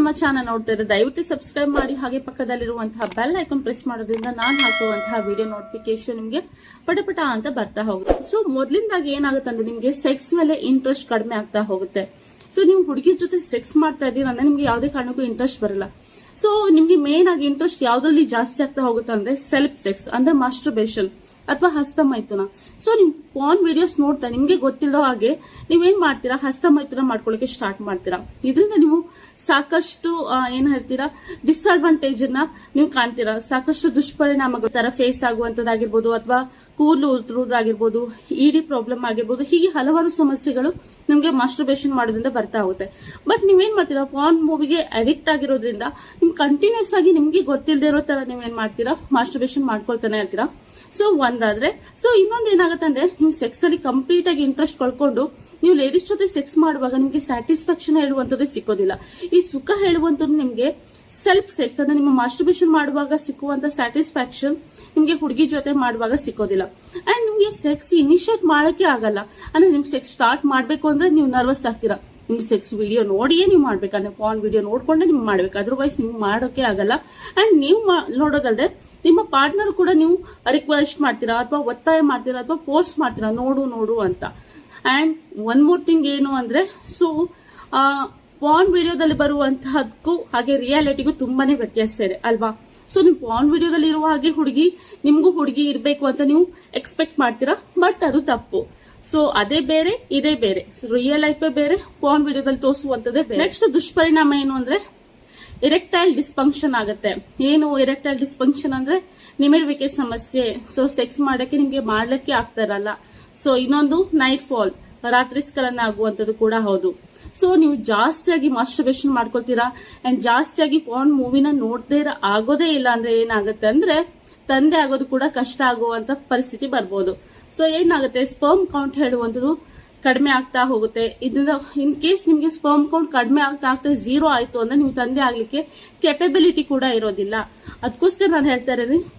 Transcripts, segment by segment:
ನಮ್ಮ ಚಾನಲ್ ನೋಡ್ತಾ ಇದ್ರೆ ದಯವಿಟ್ಟು ಸಬ್ಸ್ಕ್ರೈಬ್ ಮಾಡಿ, ಹಾಗೆ ಪಕ್ಕದಲ್ಲಿರುವಂತಹ ಬೆಲ್ ಐಕಾನ್ ಪ್ರೆಸ್ ಮಾಡೋದ್ರಿಂದ ನಾನು ಹಾಕುವಂತಹ ವಿಡಿಯೋ ನೋಟಿಫಿಕೇಶನ್ ನಿಮಗೆ ಪಟಪಟ ಅಂತ ಬರ್ತಾ ಹೋಗುತ್ತೆ. ಸೊ ಮೊದಲಿಂದಾಗಿ ಏನಾಗುತ್ತೆ ಅಂದ್ರೆ ನಿಮ್ಗೆ ಸೆಕ್ಸ್ ಮೇಲೆ ಇಂಟ್ರೆಸ್ಟ್ ಕಡಿಮೆ ಆಗ್ತಾ ಹೋಗುತ್ತೆ. ಸೊ ನೀವು ಹುಡುಗಿ ಜೊತೆ ಸೆಕ್ಸ್ ಮಾಡ್ತಾ ಇದ್ದೀರಾ ಅಂದ್ರೆ ನಿಮ್ಗೆ ಯಾವುದೇ ಕಾರಣಕ್ಕೂ ಇಂಟ್ರೆಸ್ಟ್ ಬರಲ್ಲ. ಸೊ ನಿಮ್ಗೆ ಮೇನ್ ಆಗಿ ಇಂಟ್ರೆಸ್ಟ್ ಯಾವ್ದ್ರಲ್ಲಿ ಜಾಸ್ತಿ ಆಗ್ತಾ ಹೋಗುತ್ತೆ ಅಂದ್ರೆ ಸೆಲ್ಫ್ ಸೆಕ್ಸ್ ಅಂದ್ರೆ ಮಾಸ್ಟರ್ಬೇಷನ್ ಅಥವಾ ಹಸ್ತಮೈಥುನ. ಸೊ ನಿಮ್ ಪಾರ್ನ್ ವಿಡಿಯೋಸ್ ನೋಡ್ತಾ ನಿಮ್ಗೆ ಗೊತ್ತಿಲ್ಲೋ ಹಾಗೆ ನೀವೇನ್ ಮಾಡ್ತೀರಾ, ಹಸ್ತಮೈಥುನ ಮಾಡ್ಕೊಳ್ಳಿಕ್ಕೆ ಸ್ಟಾರ್ಟ್ ಮಾಡ್ತೀರಾ. ಇದರಿಂದ ನೀವು ಸಾಕಷ್ಟು ಏನ್ ಹೇಳ್ತೀರಾ ಡಿಸ್ಅಡ್ವಾಂಟೇಜ್ ಅನ್ನ ನೀವು ಕಾಣ್ತೀರಾ. ಸಾಕಷ್ಟು ದುಷ್ಪರಿಣಾಮಗಳ ತರ ಫೇಸ್ ಆಗುವಂತದ್ದಾಗಿರ್ಬೋದು, ಅಥವಾ ಕೂದಲು ಉದುರುವುದಾಗಿರ್ಬೋದು, ಇಡಿ ಪ್ರಾಬ್ಲಮ್ ಆಗಿರ್ಬೋದು, ಹೀಗೆ ಹಲವಾರು ಸಮಸ್ಯೆಗಳು ನಿಮ್ಗೆ ಮಾಸ್ಟರ್ಬೇಷನ್ ಮಾಡೋದ್ರಿಂದ ಬರ್ತಾ ಹೋಗುತ್ತೆ. ಬಟ್ ನೀವೇನ್ ಮಾಡ್ತೀರಾ, ಪಾರ್ನ್ ಮೂವಿಗೆ ಅಡಿಕ್ಟ್ ಆಗಿರೋದ್ರಿಂದ ನಿಮ್ ಕಂಟಿನ್ಯೂಸ್ ಆಗಿ ನಿಮ್ಗೆ ಗೊತ್ತಿಲ್ಲದೆ ಇರೋ ತರ ನೀವೇನ್ ಮಾಡ್ತೀರಾ, ಮಾಸ್ಟರ್ಬೇಷನ್ ಮಾಡ್ಕೊಳ್ತಾನೆ ಇರ್ತೀರಾ. ಸೊ ಒಂದಾದ್ರೆ, ಸೊ ಇನ್ನೊಂದು ಏನಾಗುತ್ತೆ ಅಂದ್ರೆ ನೀವು ಸೆಕ್ಸ್ ಅಲ್ಲಿ ಕಂಪ್ಲೀಟ್ ಆಗಿ ಇಂಟ್ರೆಸ್ಟ್ ಕಳ್ಕೊಂಡು ನೀವು ಲೇಡೀಸ್ ಜೊತೆ ಸೆಕ್ಸ್ ಮಾಡುವಾಗ ನಿಮ್ಗೆ ಸ್ಯಾಟಿಸ್ಫ್ಯಾಕ್ಷನ್ ಹೇಳುವಂತದ್ದು ಸಿಕ್ಕೋದಿಲ್ಲ. ಈ ಸುಖ ಹೇಳುವಂತದ್ದು ನಿಮ್ಗೆ ಸೆಲ್ಫ್ ಸೆಕ್ಸ್ ಅಂದ್ರೆ ನಿಮ್ಮ ಮಾಸ್ಟರ್ಬೇಷನ್ ಮಾಡುವಾಗ ಸಿಕ್ಕುವಂತ ಸ್ಯಾಟಿಸ್ಫ್ಯಾಕ್ಷನ್ ನಿಮ್ಗೆ ಹುಡುಗಿ ಜೊತೆ ಮಾಡುವಾಗ ಸಿಕ್ಕೋದಿಲ್ಲ. ಅಂಡ್ ನಿಮ್ಗೆ ಸೆಕ್ಸ್ ಇನಿಷಿಯೇಟ್ ಮಾಡಕ್ಕೆ ಆಗಲ್ಲ. ಅಂದ್ರೆ ನಿಮ್ಗೆ ಸೆಕ್ಸ್ ಸ್ಟಾರ್ಟ್ ಮಾಡ್ಬೇಕು ಅಂದ್ರೆ ನೀವು ನರ್ವಸ್ ಆಗ್ತೀರಾ. ನಿಮ್ಗೆ ಸೆಕ್ಸ್ ವಿಡಿಯೋ ನೋಡಿಯೇ ನೀವು ಮಾಡ್ಬೇಕಂದ್ರೆ ಪಾರ್ನ್ ವಿಡಿಯೋ ನೋಡ್ಕೊಂಡೆ ನೀವು ಮಾಡ್ಬೇಕು, ಅದರ್ವೈಸ್ ನಿಮ್ಗೆ ಮಾಡೋಕೆ ಆಗಲ್ಲ. ಅಂಡ್ ನೀವು ನೋಡೋದಲ್ದೆ ನಿಮ್ಮ ಪಾರ್ಟ್ನರ್ ಕೂಡ ನೀವು ರಿಕ್ವೆಸ್ಟ್ ಮಾಡ್ತೀರಾ ಅಥವಾ ಒತ್ತಾಯ ಮಾಡ್ತೀರಾ ಅಥವಾ ಫೋರ್ಸ್ ಮಾಡ್ತೀರಾ ನೋಡು ಅಂತ. ಅಂಡ್ ಒನ್ ಮೋರ್ ಥಿಂಗ್ ಏನು ಅಂದ್ರೆ, ಸೊ ಪಾರ್ನ್ ವಿಡಿಯೋದಲ್ಲಿ ಬರುವಂತಹದಕ್ಕೂ ಹಾಗೆ ರಿಯಾಲಿಟಿಗೂ ತುಂಬಾನೇ ವ್ಯತ್ಯಾಸ ಇದೆ ಅಲ್ವಾ. ಸೊ ನೀವು ಪಾರ್ನ್ ವಿಡಿಯೋದಲ್ಲಿ ಇರುವ ಹಾಗೆ ನಿಮ್ಗೂ ಹುಡುಗಿ ಇರ್ಬೇಕು ಅಂತ ನೀವು ಎಕ್ಸ್ಪೆಕ್ಟ್ ಮಾಡ್ತೀರಾ, ಬಟ್ ಅದು ತಪ್ಪು. ಸೊ ಅದೇ ಬೇರೆ ಇದೇ ಬೇರೆ, ರಿಯಲ್ ಲೈಫ್ ಬೇರೆ, ಪಾರ್ನ್ ವಿಡಿಯೋದಲ್ಲಿ ತೋರಿಸುವಂತದ್ದೇ ಬೇರೆ. ನೆಕ್ಸ್ಟ್ ದುಷ್ಪರಿಣಾಮ ಏನು ಅಂದ್ರೆ ಇರೆಕ್ಟೈಲ್ ಡಿಸ್ಫಂಕ್ಷನ್ ಆಗುತ್ತೆ. ಏನು ಇರೆಕ್ಟೈಲ್ ಡಿಸ್ಫಂಕ್ಷನ್ ಅಂದ್ರೆ ನಿಮಿರುವಿಕೆ ಸಮಸ್ಯೆ. ಸೊ ಸೆಕ್ಸ್ ಮಾಡಕ್ಕೆ ನಿಮ್ಗೆ ಮಾಡ್ಲಿಕ್ಕೆ ಆಗ್ತಾ ಇರಲ್ಲ. ಸೊ ಇನ್ನೊಂದು ನೈಟ್ ಫಾಲ್, ರಾತ್ರಿ ಸ್ಖಲನ ಆಗುವಂತದ್ದು ಕೂಡ ಹೌದು. ಸೊ ನೀವು ಜಾಸ್ತಿಯಾಗಿ ಮಾಸ್ಟರ್ಬೇಷನ್ ಮಾಡ್ಕೊಳ್ತೀರಾ ಅಂಡ್ ಜಾಸ್ತಿಯಾಗಿ ಪಾರ್ನ್ ಮೂವಿನ ನೋಡದೇ ಆಗೋದೇ ಇಲ್ಲ ಅಂದ್ರೆ ಏನಾಗುತ್ತೆ ಅಂದ್ರೆ ತಂದೆ ಆಗೋದು ಕೂಡ ಕಷ್ಟ ಆಗುವಂತ ಪರಿಸ್ಥಿತಿ ಬರ್ಬೋದು. ಸೊ ಏನಾಗುತ್ತೆ, ಸ್ಪರ್ಮ್ ಕೌಂಟ್ ಹೇಳುವಂಥದ್ದು ಕಡಿಮೆ ಆಗ್ತಾ ಹೋಗುತ್ತೆ. ಇದರಿಂದ ಇನ್ ಕೇಸ್ ನಿಮ್ಗೆ ಸ್ಪರ್ಮ್ ಕೌಂಟ್ ಕಡಿಮೆ ಆಗ್ತಾ ಝೀರೋ ಆಯ್ತು ಅಂದ್ರೆ ನೀವು ತಂದೆ ಆಗ್ಲಿಕ್ಕೆ ಕೆಪಬಿಲಿಟಿ ಕೂಡ ಇರೋದಿಲ್ಲ. ಅದಕ್ಕೋಸ್ಕರ ನಾನು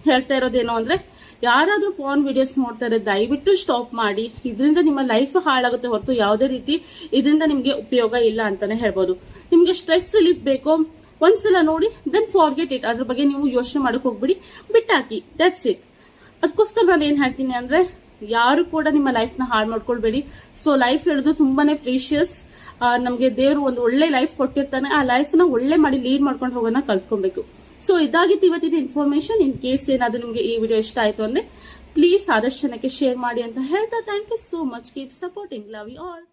ಹೇಳ್ತಾ ಇರೋದೇನು ಅಂದ್ರೆ, ಯಾರಾದ್ರೂ ಪಾರ್ನ್ ವಿಡಿಯೋಸ್ ನೋಡ್ತಾ ಇದ್ರೆ ದಯವಿಟ್ಟು ಸ್ಟಾಪ್ ಮಾಡಿ. ಇದರಿಂದ ನಿಮ್ಮ ಲೈಫ್ ಹಾಳಾಗುತ್ತೆ ಹೊರತು ಯಾವುದೇ ರೀತಿ ಇದರಿಂದ ನಿಮ್ಗೆ ಉಪಯೋಗ ಇಲ್ಲ ಅಂತಾನೆ ಹೇಳ್ಬೋದು. ನಿಮ್ಗೆ ಸ್ಟ್ರೆಸ್ ರಿಲೀಫ್ ಬೇಕು, ಒಂದ್ಸಲ ನೋಡಿ ದೆನ್ ಫಾರ್ಗೆಟ್ ಇಟ್. ಅದ್ರ ಬಗ್ಗೆ ನೀವು ಯೋಚನೆ ಮಾಡಕ್ ಹೋಗ್ಬಿಡಿ, ಬಿಟ್ಟಾಕಿ, ದಟ್ಸ್ ಇಟ್. ಅದಕ್ಕೋಸ್ಕರ ನಾನು ಏನ್ ಹೇಳ್ತೀನಿ ಅಂದ್ರೆ, ಯಾರು ಕೂಡ ನಿಮ್ಮ ಲೈಫ್ ನ ಹಾಳು ಮಾಡ್ಕೊಳ್ಬೇಡಿ. ಸೊ ಲೈಫ್ ಹೇಳೋದು ತುಂಬಾನೇ ಪ್ರೀಶಿಯಸ್. ನಮ್ಗೆ ದೇವರು ಒಂದು ಒಳ್ಳೆ ಲೈಫ್ ಕೊಟ್ಟಿರ್ತಾನೆ, ಆ ಲೈಫ್ ನ ಒಳ್ಳೆ ಮಾಡಿ ಲೀಡ್ ಮಾಡ್ಕೊಂಡು ಹೋಗೋಣ ಕಲ್ತ್ಕೊಬೇಕು. ಸೊ ಇದಾಗಿತ್ತು ಇವತ್ತಿನ ಇನ್ಫಾರ್ಮೇಶನ್. ಇನ್ ಕೇಸ್ ಏನಾದ್ರು ನಿಮ್ಗೆ ಈ ವಿಡಿಯೋ ಇಷ್ಟ ಆಯ್ತು ಅಂದ್ರೆ ಪ್ಲೀಸ್ ಆದಷ್ಟು ಜನಕ್ಕೆ ಶೇರ್ ಮಾಡಿ ಅಂತ ಹೇಳ್ತಾ, thank you so much. Keep supporting, love you all.